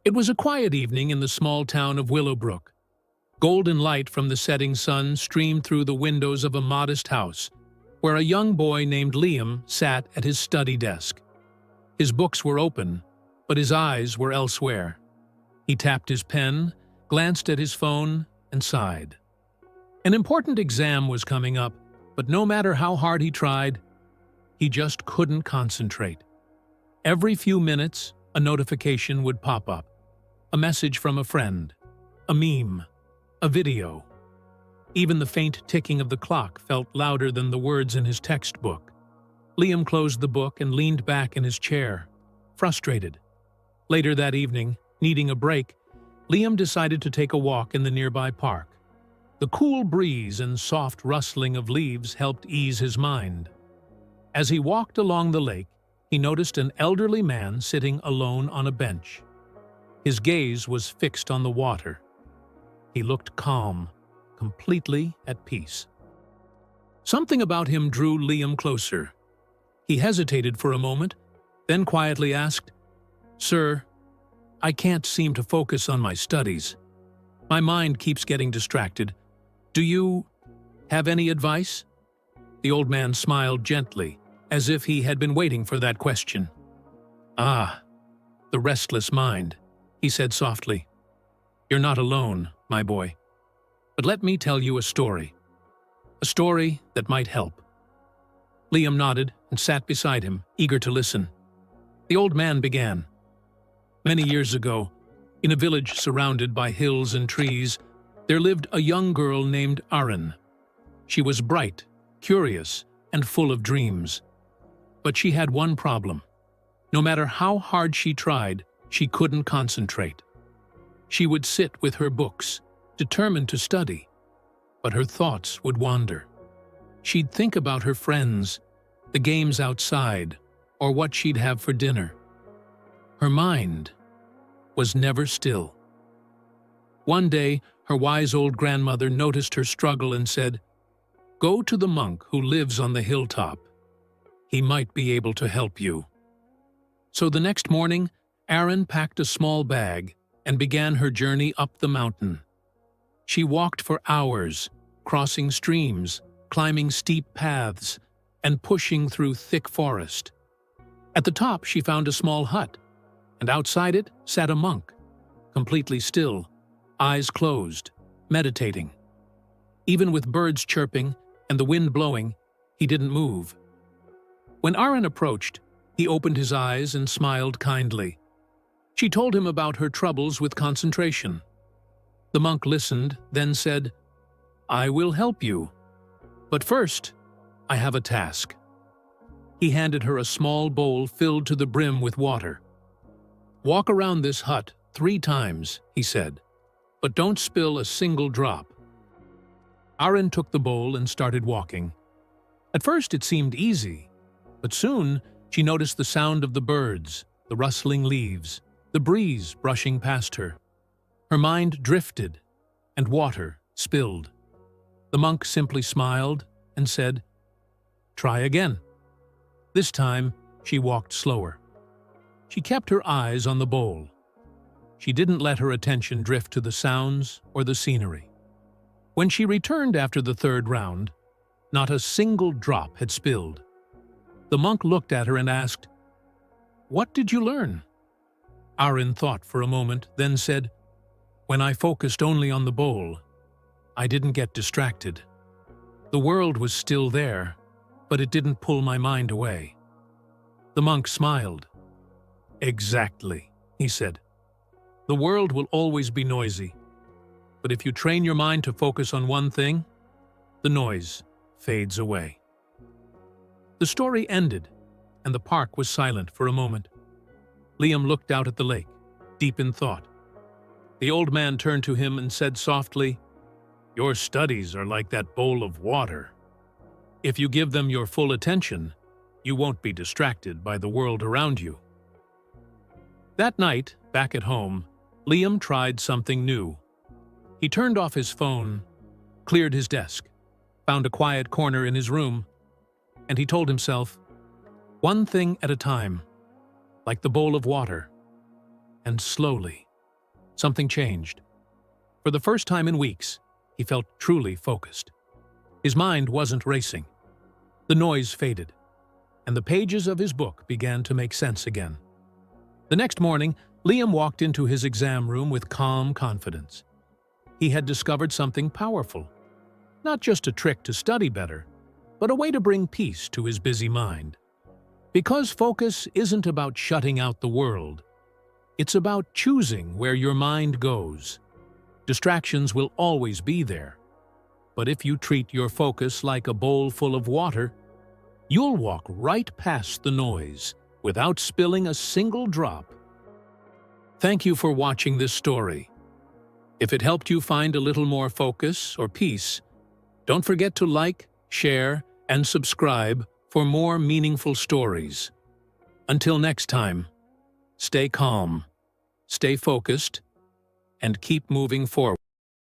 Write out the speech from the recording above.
It was a quiet evening in the small town of Willowbrook. Golden light from the setting sun streamed through the windows of a modest house, where a young boy named Liam sat at his study desk. His books were open, but his eyes were elsewhere. He tapped his pen, glanced at his phone, and sighed. An important exam was coming up, but no matter how hard he tried, he just couldn't concentrate. Every few minutes, a notification would pop up. A message from a friend, a meme, a video. Even the faint ticking of the clock felt louder than the words in his textbook. Liam closed the book and leaned back in his chair, frustrated. Later that evening, needing a break, Liam decided to take a walk in the nearby park. The cool breeze and soft rustling of leaves helped ease his mind. As he walked along the lake, he noticed an elderly man sitting alone on a bench. His gaze was fixed on the water. He looked calm, completely at peace. Something about him drew Liam closer. He hesitated for a moment, then quietly asked, "Sir, I can't seem to focus on my studies. My mind keeps getting distracted. Do you have any advice?" The old man smiled gently, as if he had been waiting for that question. "Ah, the restless mind," he said softly. "You're not alone, my boy. But let me tell you a story that might help." Liam nodded and sat beside him, eager to listen. The old man began. "Many years ago, in a village surrounded by hills and trees, there lived a young girl named Aaron. She was bright, curious, and full of dreams. But she had one problem. No matter how hard she tried, she couldn't concentrate. She would sit with her books, determined to study, but her thoughts would wander. She'd think about her friends, the games outside, or what she'd have for dinner. Her mind was never still. One day, her wise old grandmother noticed her struggle and said, "Go to the monk who lives on the hilltop. He might be able to help you." So the next morning, Aaron packed a small bag and began her journey up the mountain. She walked for hours, crossing streams, climbing steep paths, and pushing through thick forest. At the top, she found a small hut, and outside it sat a monk, completely still, eyes closed, meditating. Even with birds chirping and the wind blowing, he didn't move. When Aaron approached, he opened his eyes and smiled kindly. She told him about her troubles with concentration. The monk listened, then said, "I will help you. But first, I have a task." He handed her a small bowl filled to the brim with water. "Walk around this hut 3 times, he said, "but don't spill a single drop." Aaron took the bowl and started walking. At first it seemed easy, but soon she noticed the sound of the birds, the rustling leaves, the breeze brushing past her. Her mind drifted, and water spilled. The monk simply smiled and said, "Try again." This time, she walked slower. She kept her eyes on the bowl. She didn't let her attention drift to the sounds or the scenery. When she returned after the 3rd round, not a single drop had spilled. The monk looked at her and asked, "What did you learn?" Aaron thought for a moment, then said, "When I focused only on the bowl, I didn't get distracted. The world was still there, but it didn't pull my mind away." The monk smiled. "Exactly," he said. "The world will always be noisy, but if you train your mind to focus on one thing, the noise fades away." The story ended, and the park was silent for a moment. Liam looked out at the lake, deep in thought. The old man turned to him and said softly, "Your studies are like that bowl of water. If you give them your full attention, you won't be distracted by the world around you." That night, back at home, Liam tried something new. He turned off his phone, cleared his desk, found a quiet corner in his room, and he told himself, "One thing at a time, like the bowl of water," and slowly, something changed. For the first time in weeks, he felt truly focused. His mind wasn't racing. The noise faded, and the pages of his book began to make sense again. The next morning, Liam walked into his exam room with calm confidence. He had discovered something powerful. Not just a trick to study better, but a way to bring peace to his busy mind. Because focus isn't about shutting out the world. It's about choosing where your mind goes. Distractions will always be there. But if you treat your focus like a bowl full of water, you'll walk right past the noise without spilling a single drop. Thank you for watching this story. If it helped you find a little more focus or peace, don't forget to like, share, and subscribe for more meaningful stories. Until next time, stay calm, stay focused, and keep moving forward.